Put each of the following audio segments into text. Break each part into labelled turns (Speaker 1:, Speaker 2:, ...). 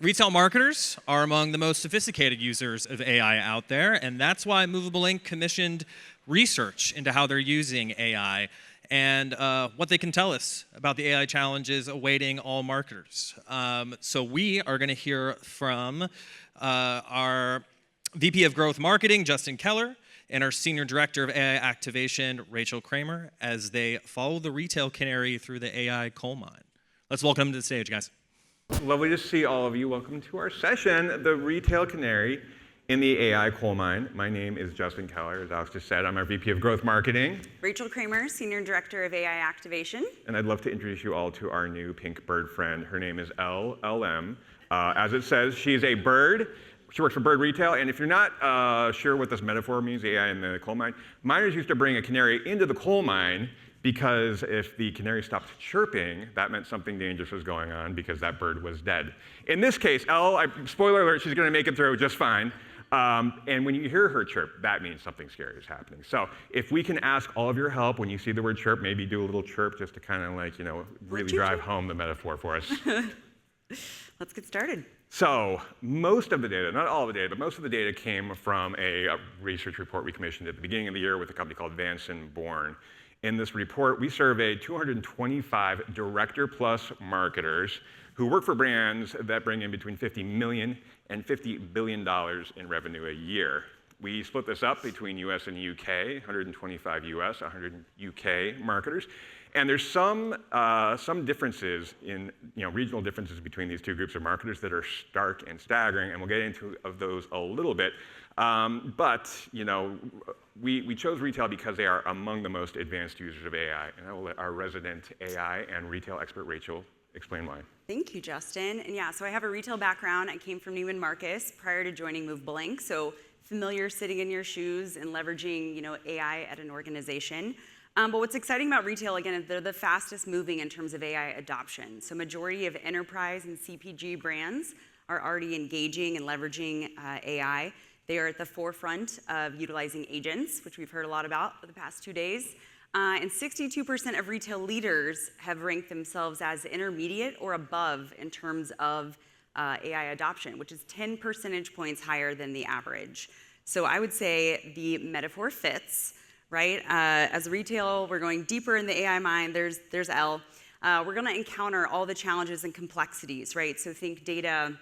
Speaker 1: Retail marketers are among the most sophisticated users of AI out there, and that's why Movable Inc. commissioned research into how they're using AI and what they can tell us about the AI challenges awaiting all marketers. So we are going to hear from our VP of Growth Marketing, Justin Keller, and our Senior Director of AI Activation, Rachel Kramer, as they follow the retail canary through the AI coal mine. Let's welcome them to the stage, guys.
Speaker 2: Lovely to see all of you. Welcome to our session, The Retail Canary in the AI Coal Mine. My name is Justin Keller, as Alex just said. I'm our VP of Growth Marketing.
Speaker 3: Rachel Kramer, Senior Director of AI Activation.
Speaker 2: And I'd love to introduce you all to our new pink bird friend. Her name is LLM. As it says, she's a bird. She works for Bird Retail, and if you're not sure what this metaphor means, AI in the coal mine, miners used to bring a canary into the coal mine because if the canary stopped chirping, that meant something dangerous was going on because that bird was dead. In this case, spoiler alert, she's going to make it through just fine. And when you hear her chirp, that means something scary is happening. So if we can ask all of your help when you see the word chirp, maybe do a little chirp just to kind of really drive home the metaphor for us.
Speaker 3: Let's get started.
Speaker 2: So most of the data, not all of the data, but most of the data came from a research report we commissioned at the beginning of the year with a company called Vanson Bourne. In this report, we surveyed 225 Director Plus marketers who work for brands that bring in between $50 million and $50 billion in revenue a year. We split this up between US and UK, 125 US, 100 UK marketers. And there's some differences in regional differences between these two groups of marketers that are stark and staggering, and we'll get into those a little bit. We chose retail because they are among the most advanced users of AI, and I will let our resident AI and retail expert Rachel explain why.
Speaker 3: Thank you, Justin. And yeah, so I have a retail background. I came from Neiman Marcus prior to joining Movable Inc. So familiar sitting in your shoes and leveraging AI at an organization. But what's exciting about retail, again, is they're the fastest moving in terms of AI adoption. So majority of enterprise and CPG brands are already engaging and leveraging AI. They are at the forefront of utilizing agents, which we've heard a lot about for the past 2 days. And 62% of retail leaders have ranked themselves as intermediate or above in terms of AI adoption, which is 10 percentage points higher than the average. So I would say the metaphor fits. Right? As a retail, we're going deeper in the AI mine. There's L. We're going to encounter all the challenges and complexities, right? So think data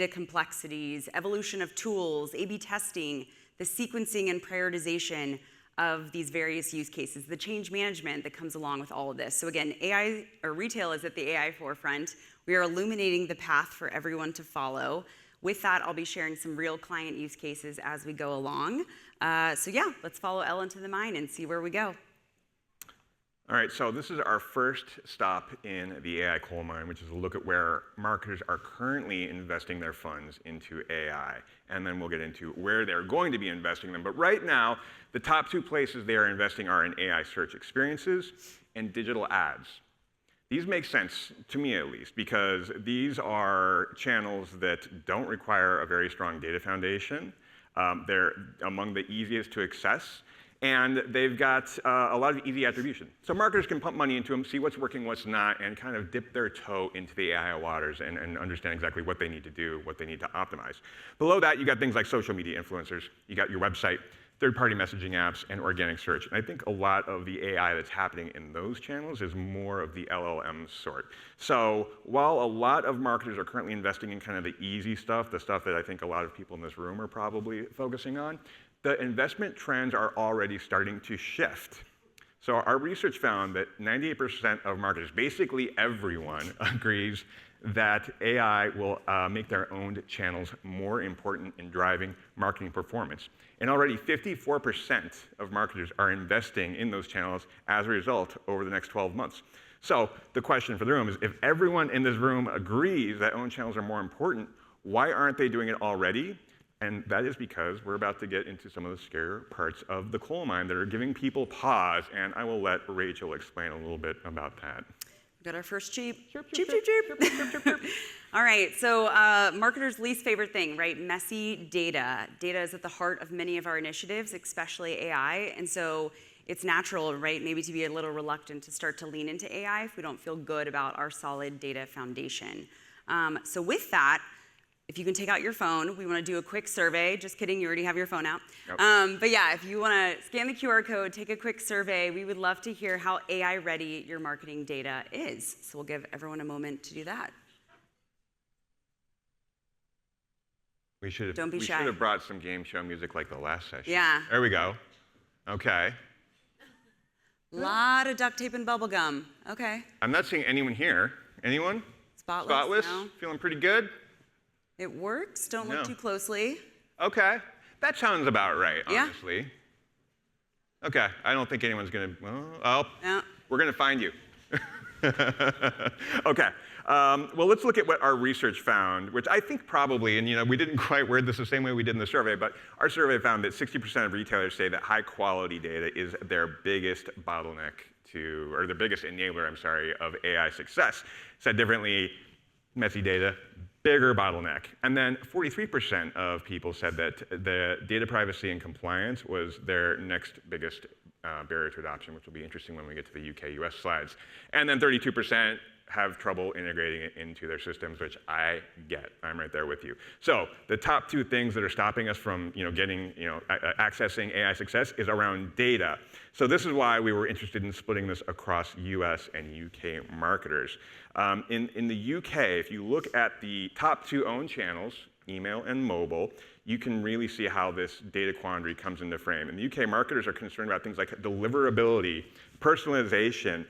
Speaker 3: complexities, evolution of tools, A/B testing, the sequencing and prioritization of these various use cases, the change management that comes along with all of this. So again, AI or retail is at the AI forefront. We are illuminating the path for everyone to follow. With that, I'll be sharing some real client use cases as we go along. So yeah, let's follow Elle into the mine and see where we go.
Speaker 2: All right, so this is our first stop in the AI coal mine, which is a look at where marketers are currently investing their funds into AI. And then we'll get into where they're going to be investing them. But right now, the top two places they are investing are in AI search experiences and digital ads. These make sense, to me at least, because these are channels that don't require a very strong data foundation. They're among the easiest to access, and they've got a lot of easy attribution. So marketers can pump money into them, see what's working, what's not, and kind of dip their toe into the AI waters and understand exactly what they need to do, what they need to optimize. Below that, you got things like social media influencers. You got your website, third-party messaging apps, and organic search. And I think a lot of the AI that's happening in those channels is more of the LLM sort. So while a lot of marketers are currently investing in kind of the easy stuff, the stuff that I think a lot of people in this room are probably focusing on, the investment trends are already starting to shift. So our research found that 98% of marketers, basically everyone, agrees that AI will make their owned channels more important in driving marketing performance. And already 54% of marketers are investing in those channels as a result over the next 12 months. So the question for the room is, if everyone in this room agrees that owned channels are more important, why aren't they doing it already? And that is because we're about to get into some of the scarier parts of the coal mine that are giving people pause, and I will let Rachel explain a little bit about that.
Speaker 3: We got our first cheap.
Speaker 2: Chirp,
Speaker 3: Cheap. All right, so marketers' least favorite thing, right? Messy data. Data is at the heart of many of our initiatives, especially AI, and so it's natural, right, maybe to be a little reluctant to start to lean into AI if we don't feel good about our solid data foundation. So with that, if you can take out your phone, we want to do a quick survey. Just kidding, you already have your phone out.
Speaker 2: Yep.
Speaker 3: But yeah, if you want to scan the QR code, take a quick survey, we would love to hear how AI ready your marketing data is. So we'll give everyone a moment to do that. Don't be shy.
Speaker 2: We should have brought some game show music like the last session.
Speaker 3: Yeah.
Speaker 2: There we go. Okay.
Speaker 3: Lot of duct tape and bubble gum. Okay.
Speaker 2: I'm not seeing anyone here. Anyone?
Speaker 3: Spotless?
Speaker 2: Spotless?
Speaker 3: No.
Speaker 2: Feeling pretty good?
Speaker 3: It works. Don't
Speaker 2: No.
Speaker 3: look too closely.
Speaker 2: Okay. That sounds about right,
Speaker 3: Yeah.
Speaker 2: honestly. Okay. I don't think anyone's going to. Oh,
Speaker 3: No.
Speaker 2: we're going to find you. Okay. Well, let's look at what our research found, which I think probably, and we didn't quite word this the same way we did in the survey, but our survey found that 60% of retailers say that high quality data is their biggest bottleneck or the biggest enabler, of AI success. Said differently, messy data, bigger bottleneck. And then 43% of people said that the data privacy and compliance was their next biggest barrier to adoption, which will be interesting when we get to the UK-US slides. And then 32% have trouble integrating it into their systems, which I get. I'm right there with you. So the top two things that are stopping us from accessing AI success is around data. So this is why we were interested in splitting this across US and UK marketers. In the UK, if you look at the top two owned channels, email and mobile, you can really see how this data quandary comes into frame. In the UK, marketers are concerned about things like deliverability, personalization,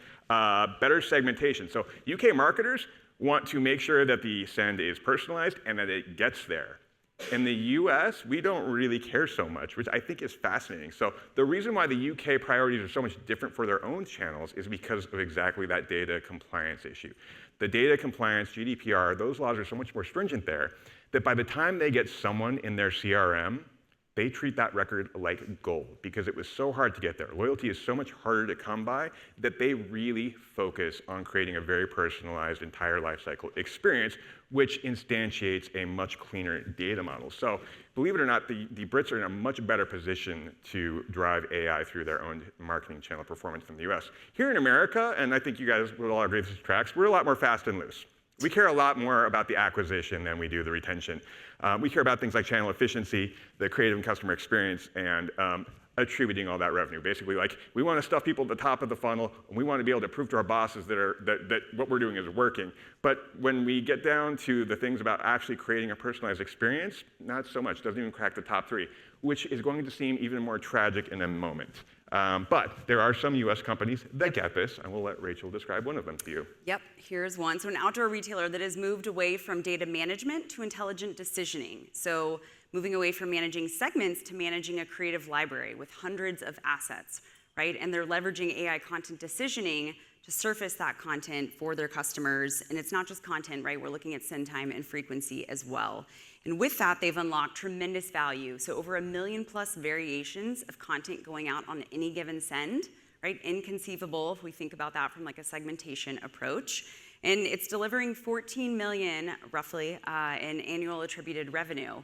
Speaker 2: better segmentation. So UK marketers want to make sure that the send is personalized and that it gets there. In the US, we don't really care so much, which I think is fascinating. So the reason why the UK priorities are so much different for their own channels is because of exactly that data compliance issue. The data compliance, GDPR, those laws are so much more stringent there that by the time they get someone in their CRM, they treat that record like gold because it was so hard to get there. Loyalty is so much harder to come by that they really focus on creating a very personalized entire lifecycle experience, which instantiates a much cleaner data model. So believe it or not, the Brits are in a much better position to drive AI through their own marketing channel performance than the US. Here in America, and I think you guys would all agree this tracks, we're a lot more fast and loose. We care a lot more about the acquisition than we do the retention. We care about things like channel efficiency, the creative and customer experience, and attributing all that revenue. Basically, like, we want to stuff people at the top of the funnel, and we want to be able to prove to our bosses that what we're doing is working. But when we get down to the things about actually creating a personalized experience, not so much. Doesn't even crack the top three, which is going to seem even more tragic in a moment. But there are some US companies that get this, and we'll let Rachel describe one of them to you.
Speaker 3: Yep, here's one. So an outdoor retailer that has moved away from data management to intelligent decisioning. So moving away from managing segments to managing a creative library with hundreds of assets, right? And they're leveraging AI content decisioning to surface that content for their customers. And it's not just content, right? We're looking at send time and frequency as well. And with that, they've unlocked tremendous value. So over 1 million+ variations of content going out on any given send, right? Inconceivable if we think about that from like a segmentation approach. And it's delivering 14 million, roughly, in annual attributed revenue.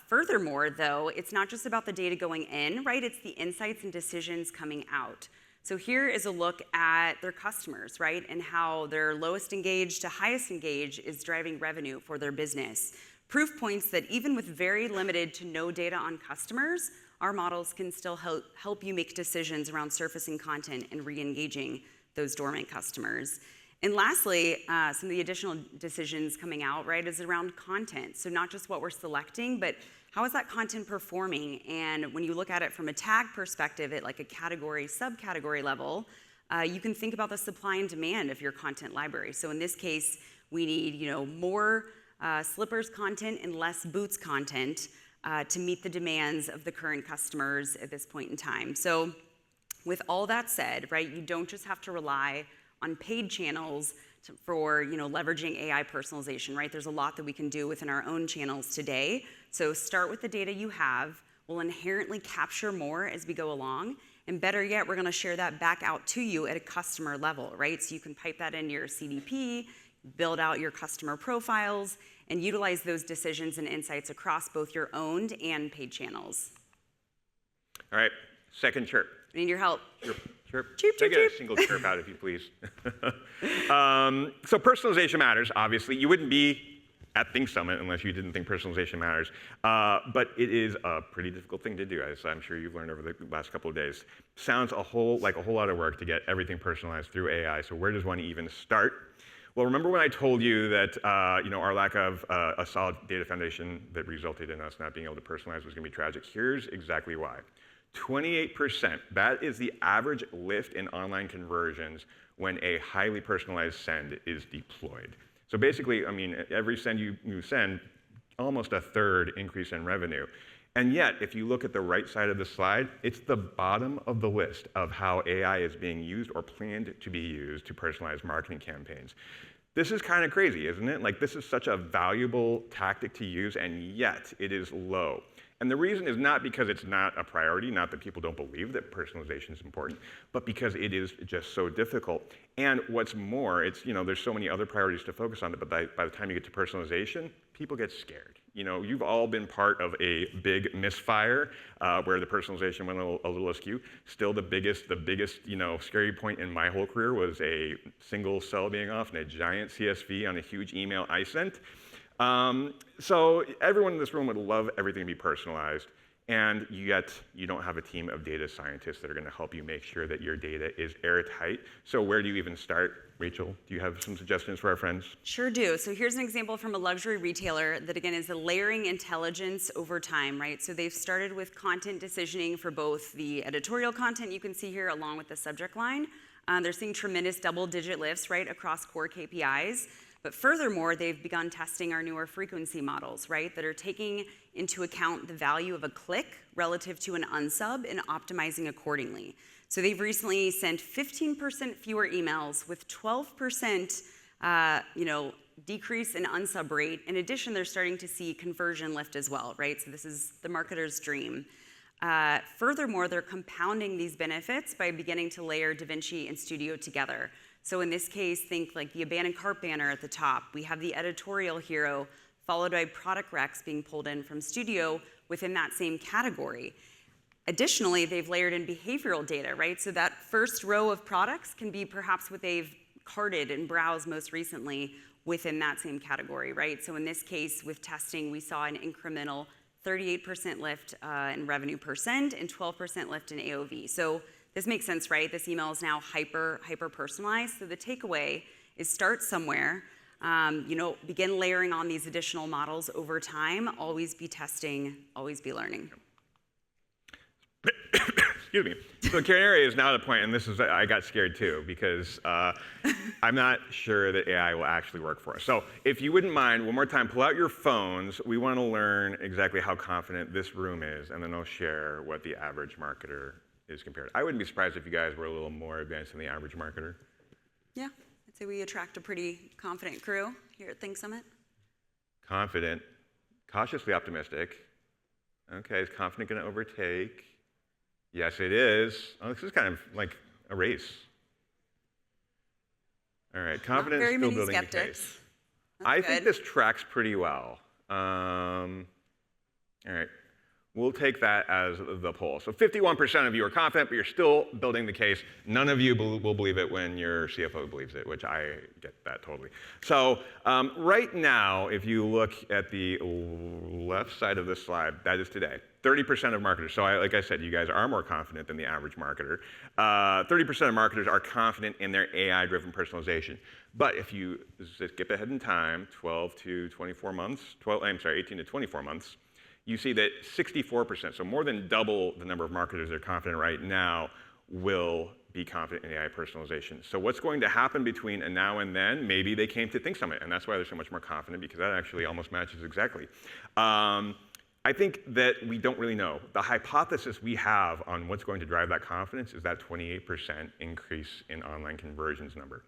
Speaker 3: Furthermore, though, it's not just about the data going in, right? It's the insights and decisions coming out. So here is a look at their customers, right? And how their lowest engaged to highest engaged is driving revenue for their business. Proof points that even with very limited to no data on customers, our models can still help you make decisions around surfacing content and re-engaging those dormant customers. And lastly, some of the additional decisions coming out, right, is around content. So not just what we're selecting, but how is that content performing? And when you look at it from a tag perspective at like a category, subcategory level, you can think about the supply and demand of your content library. So in this case, we need more slippers content and less boots content to meet the demands of the current customers at this point in time. So with all that said, right, you don't just have to rely on paid channels for leveraging AI personalization, right? There's a lot that we can do within our own channels today. So start with the data you have. We'll inherently capture more as we go along. And better yet, we're going to share that back out to you at a customer level, right? So you can pipe that into your CDP, build out your customer profiles, and utilize those decisions and insights across both your owned and paid channels.
Speaker 2: All right, second chirp.
Speaker 3: I need your help.
Speaker 2: Chirp.
Speaker 3: Chirp,
Speaker 2: Can I
Speaker 3: chirp,
Speaker 2: get a
Speaker 3: chirp.
Speaker 2: single chirp out if you please? So personalization matters, obviously. You wouldn't be at Think Summit unless you didn't think personalization matters. But it is a pretty difficult thing to do, as I'm sure you've learned over the last couple of days. Sounds like a whole lot of work to get everything personalized through AI. So where does one even start? Well, remember when I told you that our lack of a solid data foundation that resulted in us not being able to personalize was going to be tragic? Here's exactly why. 28%, that is the average lift in online conversions when a highly personalized send is deployed. So basically, I mean, every send you send, almost a third increase in revenue. And yet, if you look at the right side of the slide, it's the bottom of the list of how AI is being used or planned to be used to personalize marketing campaigns. This is kind of crazy, isn't it? Like, this is such a valuable tactic to use, and yet it is low. And the reason is not because it's not a priority, not that people don't believe that personalization is important, but because it is just so difficult. And what's more, there's so many other priorities to focus on, but by the time you get to personalization, people get scared. You've all been part of a big misfire where the personalization went a little askew. Still, the biggest, scary point in my whole career was a single cell being off and a giant CSV on a huge email I sent. So everyone in this room would love everything to be personalized, and yet you don't have a team of data scientists that are going to help you make sure that your data is airtight. So where do you even start? Rachel, do you have some suggestions for our friends?
Speaker 3: Sure do. So here's an example from a luxury retailer that, again, is layering intelligence over time, right? So they've started with content decisioning for both the editorial content you can see here along with the subject line. They're seeing tremendous double-digit lifts, right, across core KPIs. But furthermore, they've begun testing our newer frequency models, right, that are taking into account the value of a click relative to an unsub and optimizing accordingly. So they've recently sent 15% fewer emails with 12% decrease in unsub rate. In addition, they're starting to see conversion lift as well, right? So this is the marketer's dream. Furthermore, they're compounding these benefits by beginning to layer DaVinci and Studio together. So in this case, think like the abandoned cart banner at the top. We have the editorial hero followed by product recs being pulled in from Studio within that same category. Additionally, they've layered in behavioral data, right? So that first row of products can be perhaps what they've carted and browsed most recently within that same category, right? So in this case, with testing, we saw an incremental 38% lift in revenue per send and 12% lift in AOV. So this makes sense, right? This email is now hyper personalized. So the takeaway is start somewhere, begin layering on these additional models over time, always be testing, always be learning.
Speaker 2: Excuse me. So Canary is now the point, and I got scared too, because I'm not sure that AI will actually work for us. So if you wouldn't mind, one more time, pull out your phones. We want to learn exactly how confident this room is, and then I'll share what the average marketer is compared. I wouldn't be surprised if you guys were a little more advanced than the average marketer.
Speaker 3: Yeah, I'd say we attract a pretty confident crew here at Think Summit.
Speaker 2: Confident, cautiously optimistic. Okay, is confident going to overtake? Yes, it is. Oh, this is kind of like a race. All right, confident, still building the case. I think this tracks pretty well. All right. We'll take that as the poll. So 51% of you are confident, but you're still building the case. None of you will believe it when your CFO believes it, which I get that totally. So right now, if you look at the left side of this slide, that is today. 30% of marketers, so like I said, you guys are more confident than the average marketer. 30% of marketers are confident in their AI-driven personalization. But if you skip ahead in time, 18 to 24 months, you see that 64%, so more than double the number of marketers that are confident right now, will be confident in AI personalization. So what's going to happen between a now and then? Maybe they came to Think Summit, and that's why they're so much more confident, because that actually almost matches exactly. I think that we don't really know. The hypothesis we have on what's going to drive that confidence is that 28% increase in online conversions number.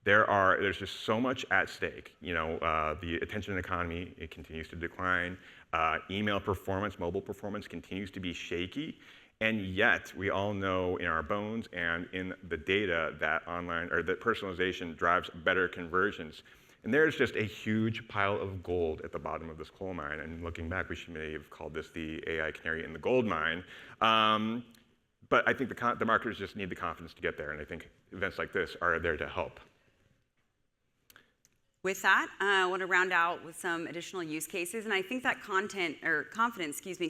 Speaker 2: There's just so much at stake. The attention economy, it continues to decline. Email performance, mobile performance continues to be shaky. And yet, we all know in our bones and in the data that that personalization drives better conversions. And there's just a huge pile of gold at the bottom of this coal mine. And looking back, we may have called this the AI canary in the gold mine. but I think the marketers just need the confidence to get there, and I think events like this are there to help.
Speaker 3: With that, I want to round out with some additional use cases, and I think that confidence,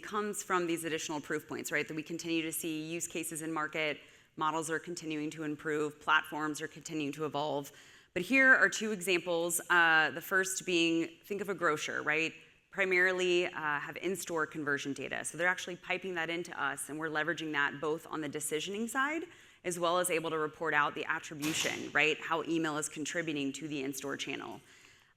Speaker 3: comes from these additional proof points, right? That we continue to see use cases in market, models are continuing to improve, platforms are continuing to evolve. But here are two examples. The first being, think of a grocer, right? Primarily have in-store conversion data. So they're actually piping that into us, and we're leveraging that both on the decisioning side as well as able to report out the attribution, right? How email is contributing to the in-store channel.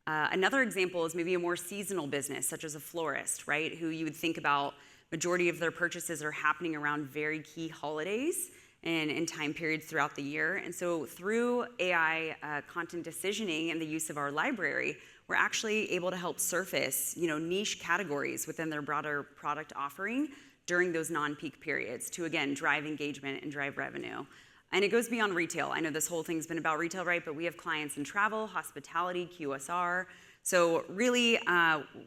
Speaker 3: Another example is maybe a more seasonal business, such as a florist, right? Who you would think about majority of their purchases are happening around very key holidays and in time periods throughout the year. And so through AI content decisioning and the use of our library, we're actually able to help surface, niche categories within their broader product offering during those non-peak periods to, again, drive engagement and drive revenue. And it goes beyond retail. I know this whole thing's been about retail, right? But we have clients in travel, hospitality, QSR. So really,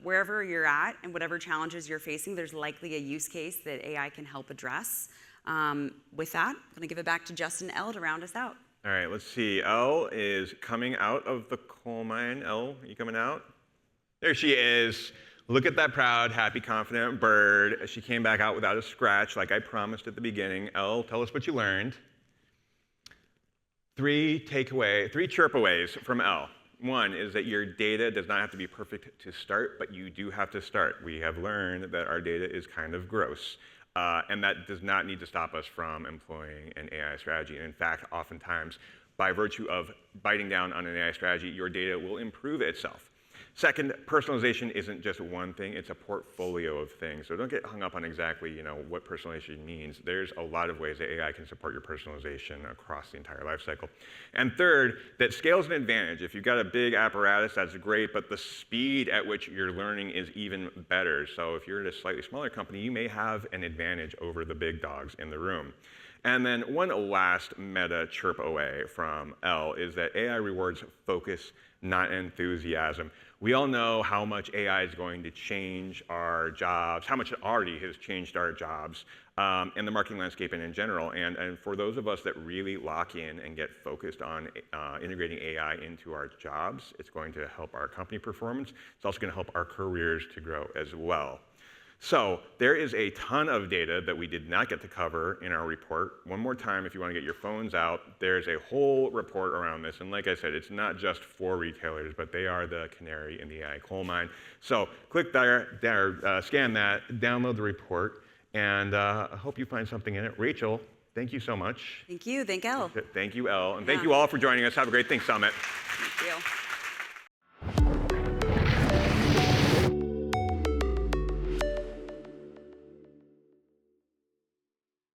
Speaker 3: wherever you're at and whatever challenges you're facing, there's likely a use case that AI can help address. With that, I'm going to give it back to Justin L. to round us out.
Speaker 2: All right, let's see. Elle is coming out of the coal mine. Elle, are you coming out? There she is. Look at that proud, happy, confident bird. She came back out without a scratch, like I promised at the beginning. Elle, tell us what you learned. Three chirpaways from Elle. One is that your data does not have to be perfect to start, but you do have to start. We have learned that our data is kind of gross. And that does not need to stop us from employing an AI strategy. And in fact, oftentimes, by virtue of biting down on an AI strategy, your data will improve itself. Second, personalization isn't just one thing, it's a portfolio of things. So don't get hung up on exactly what personalization means. There's a lot of ways that AI can support your personalization across the entire life cycle. And third, that scale is an advantage. If you've got a big apparatus, that's great, but the speed at which you're learning is even better. So if you're at a slightly smaller company, you may have an advantage over the big dogs in the room. And then one last meta chirp away from Elle is that AI rewards focus, not enthusiasm. We all know how much AI is going to change our jobs, how much it already has changed our jobs, and the marketing landscape and in general. And for those of us that really lock in and get focused on integrating AI into our jobs, it's going to help our company performance. It's also going to help our careers to grow as well. So there is a ton of data that we did not get to cover in our report. One more time, if you want to get your phones out, there's a whole report around this. And like I said, it's not just for retailers, but they are the canary in the AI coal mine. So click there, scan that, download the report, and I hope you find something in it. Rachel, thank you so much.
Speaker 3: Thank you. Thank Elle.
Speaker 2: Thank you, Elle. And thank you all for joining us. Have a great Think Summit.
Speaker 3: Thank you.